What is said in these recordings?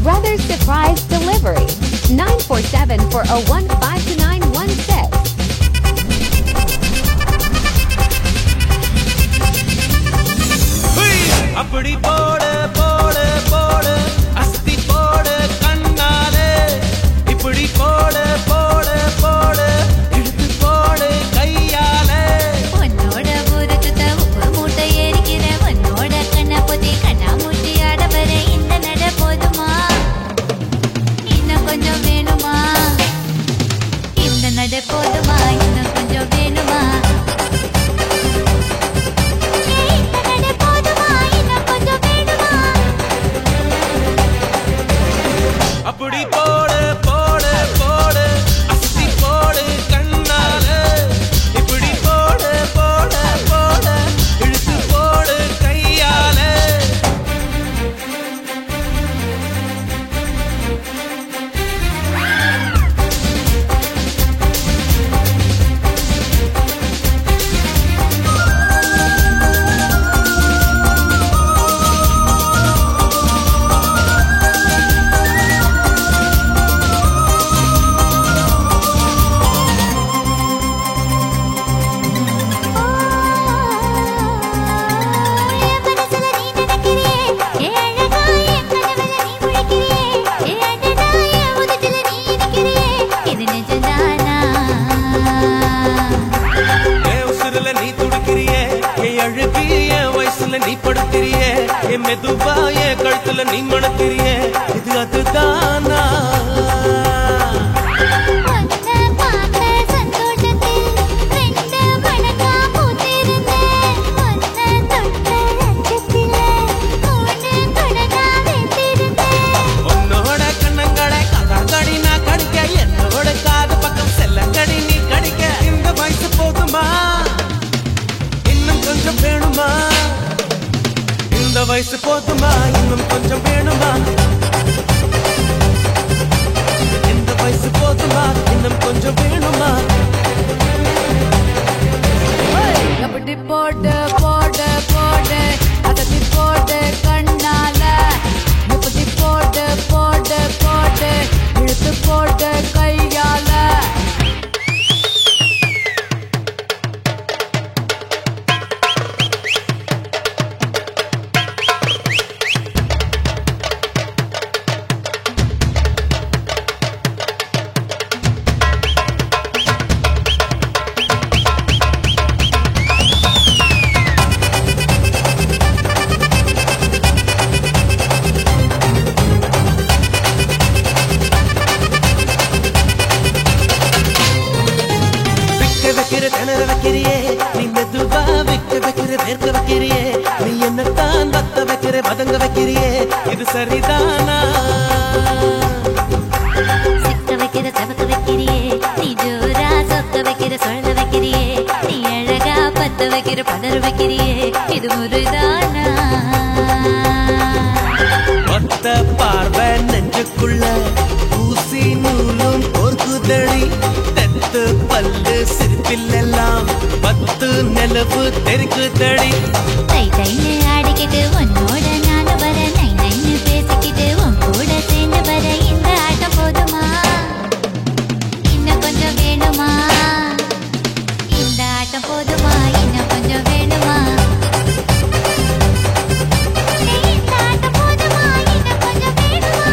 Brothers Surprise Delivery 947-401-52916. அப்படி போடு போடு போடு அஸ்தி போடு கண்ணாலே இப்படி போடு போடு போடு எடுத்து போடு கையாலே உன்னோட ஊருக்கு உப்பு மூட்டை ஏறிக்கிற உன்னோட கண்ணா பொத்தி கண்ணா மூட்டி ஆடவர இந்த நட போதுமா இன்னும் கொஞ்சம் வேணுமா இந்த நட போதுமா இன்னும் கொஞ்சம் வேணுமா அப்படி போடு போடு போடு அஸ்தி போடு கண்ணாலே இப்படி போடு போடு போடு இழுத்து போடு கையாலே நீ படுத்திரியே என் மெதுவாய கழுத்துல நீ மணத்திரியே இது அதுதானா உன்னோட கண்ணங்களை கதாங்கடி நான் கடிக்க என்னோட காது பக்கம் செல்லங்கடி நீ கடிக்க இந்த வயசு போதுமா இன்னும் கொஞ்சம் வேணுமா இந்த வயசு போதுமா இன்னும் கொஞ்சம் வேணுமா இந்த வயசு போதுமா இன்னும் கொஞ்சம் வேணுமா அப்படி போடு போடு போடு அதட்டி போடு கண்ணால இப்படி போடு போடு போடு இழுத்து போடு கையால திணற வைக்கிறியே நீ மெதுவா விக்க வைக்கிற வேர்க்க வைக்கிறியே நீ என்னத்தான் வத்த வைக்கிற வதங்க வைக்கிறியே இது சரிதானா சிக்க வைக்கிற சவக்க வைக்கிறியே நீ ஜோரா சொக்க வைக்கிற சொல்ல வைக்கிறியே நீ அழகா பத்த வைக்கிற பதற வைக்கிறியே இது முருதானா ஒத்த பார்வை நெஞ்சுக்குள்ள ஊசி நூலும் கோர்க்குதடி தெத்து பல்லு சிரிப்பிலெல்லாம் 10 நிலவு தெரிக்குதடி தை தைன்னு ஆடிக்கிட்டு உன்னோட நானும் வர நை நைன்னு பேசிக்கிட்டு உன் கூட சேர்ந்து வர இந்த ஆட்டம் போதுமா இன்னும் கொஞ்சம் வேணுமா இந்த ஆட்டம் போதுமா இன்னும் கொஞ்சம் வேணுமா இந்த ஆட்டம் போதுமா இன்னும் கொஞ்சம் வேணுமா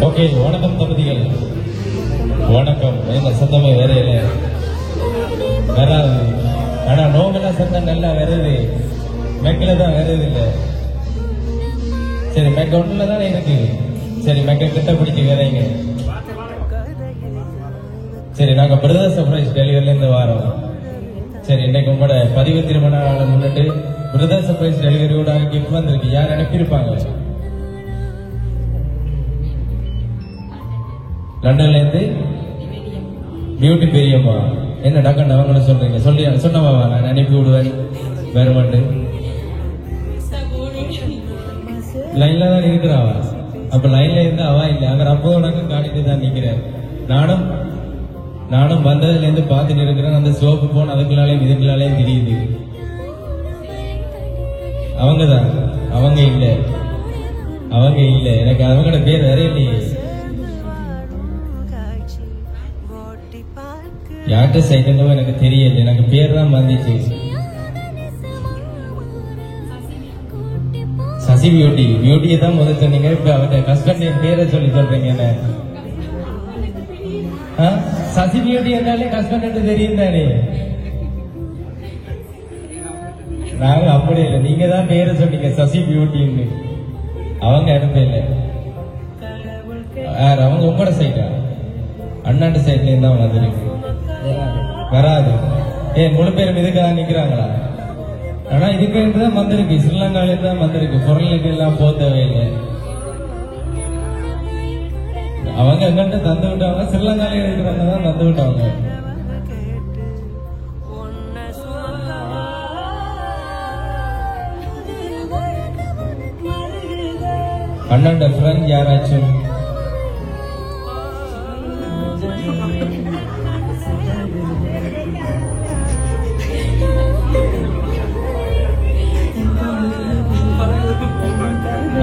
ஓகே, வணக்கம் தம்பதிகள். வணக்கம். என்ன சத்தமே வேற இல்லை, வராது. ஆனா நோம்புல சத்தம் நல்லா வருது, மெக்கில தான் வருது இல்லை. சரி, மெக்க ஒண்ணுல தானே இருக்கு. சரி, மெக்க கிட்ட பிடிச்சி வேறீங்க. சரி, நாங்க பிரதர் சர்ப்ரைஸ் டெலிவரில இருந்து வாரோம். சரி, இன்னைக்கு உங்களோட பதிவு திருமண நாளை முன்னிட்டு பிரதர் சர்ப்ரைஸ் டெலிவரியோட கிஃப்ட் வந்திருக்கு. யார் அனுப்பியிருப்பாங்க? லண்டன்ல இருந்து பியூட்டி பெரியம்மா. என்ன டக்கன் அவங்கள சொல்றீங்க? சொன்னவா நான் அனுப்பி விடுவேன் வேறுமாண்டு லைன்ல தான் இருக்கிறாவா? அப்ப லைன்ல இருந்து அவா இல்லை, அங்க அப்போ உனக்கு காட்டிட்டு தான் நிக்கிறேன். நானும் வந்ததுல இருந்து பாத்துட்டு இருக்கிறேன். அந்த சோப்பு போன அதுக்குள்ளாலையும் இதுக்குள்ளாலையும் தெரியுது. அவங்கதான், அவங்க இல்ல. எனக்கு அவங்களோட பேர் வேற இல்லையே. யார்கிட்ட சைக்கிளோ எனக்கு தெரியல, எனக்கு பேர் தான் வந்துச்சு. சசி பியூட்டியை தான் முதல் சொன்னீங்க. இப்ப அவர்கிட்ட ஹஸ்பண்ட் பேரை சொல்றீங்க. என்ன சசி பியூட்டி என்றாலே ஹஸ்பண்ட் தெரியும் தானே? நாங்க அப்படி இல்லை, நீங்க தான் பேரை சொன்னீங்க சசி பியூட்டின்னு. அவங்க அனுப்பல. அவங்க உங்களோட சைடா? அண்ணாண்ட சைட்ல இருந்தா வந்திருக்கு. வராது. முழு பேரும் இதுக்காக நிக்கிறாங்களா? ஆனா இதுக்கு தான் வந்திருக்கு, ஸ்ரீலங்கால தான் வந்திருக்கு. பொருளுக்கு எல்லாம் போக தேவையில்லை. அவங்க எங்கிட்ட தந்து விட்டாங்க, ஸ்ரீலங்கால இருக்கிறவங்க தான் தந்து விட்டாங்க. அண்ணாண்ட ஃப்ரெண்ட் யாராச்சும்?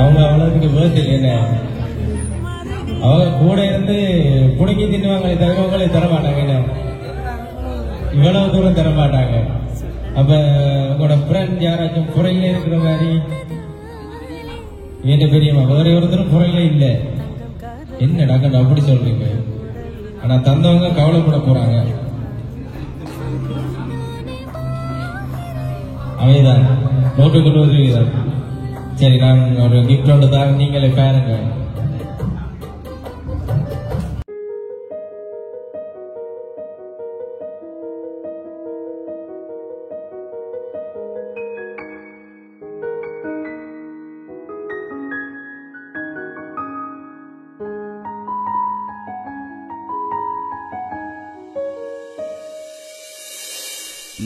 அவங்க அவ்வளவுக்கு பேர்த் இல்லையே. அவங்க கூட இருந்து புடுங்கி தின்னுவாங்களே தவிர உங்களை தரமாட்டாங்க. என்ன இவ்வளவு தூரம் தரமாட்டாங்க. அப்ப உங்களோட ஃப்ரெண்ட் யாராச்சும் புறையில இருக்கிற மாதிரி? வீட்டு பெரியம்மா வேற ஒருத்தரும் புறையில இல்ல. என்ன டாக்டர் அப்படி சொல்றீங்க? ஆனா தந்தவங்க கவலைப்பட போறாங்க. அவைதான் 100%. சரி, நான் ஒரு கிஃப்ட் ஒன்று தான், நீங்களே பாருங்க.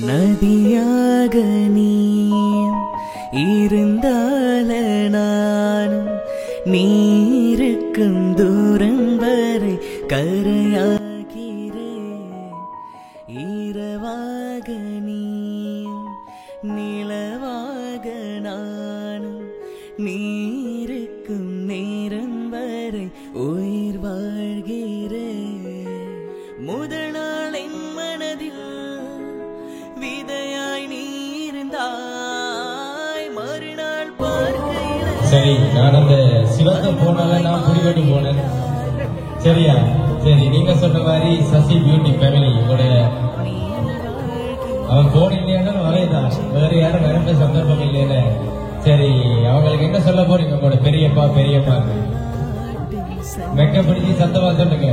நதியாக நீ இருந்தால நானும் நீருக்கும் தூரம் வரை கரையாகிறேன். இரவாக நீ நிலவாக நானும் நீருக்கும் நேரம் வரை உயிர் வாழ்கிறேன். முதல் நாள் என் மனதில் விதையாய் நீ இருந்தாய், மறுநாள் பார்க்கையில. சரி, நான் அந்த சிவத்தை போனால நான் புடிக்கட்டு போனேன். சரியா? சரி, நீங்க சொன்ன மாதிரி சசி பியூட்டி ஃபேமிலி உங்களுடைய அவன் போன் இல்லையானா வரையதான், வேற யாரும் வரப்ப சந்தர்ப்பம் இல்லைன்னு. சரி, அவங்களுக்கு என்ன சொல்ல போறீங்க? உங்களோட பெரியப்பா பெரியம்மா மெக்க பிடிச்சி சத்தமா சொல்லுங்க.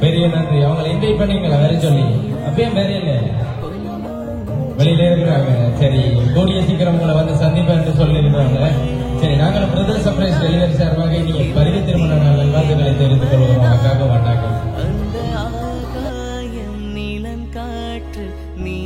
பெரிய நன்றி. அவங்களை இன்வைட் பண்ணீங்களா வேற சொல்லி? அப்பயே வேற இல்லை, வெளியில இருக்கிறாங்க. சரி, கூடிய சீக்கிரம் உங்களை வந்து சந்திப்பேன் என்று சொல்லியிருந்தாங்க. சரி, நாங்கள் பிரதர் சர்ப்ரைஸ் டெலிவரி சார்பாக நீங்க பதிவு திருமண நாள் நல்வாழ்த்துக்களை தெரிவித்துக் கொள்வோம். அவக்காக வணக்கம். அந்த ஆகாயம் நிலம் காற்று நீ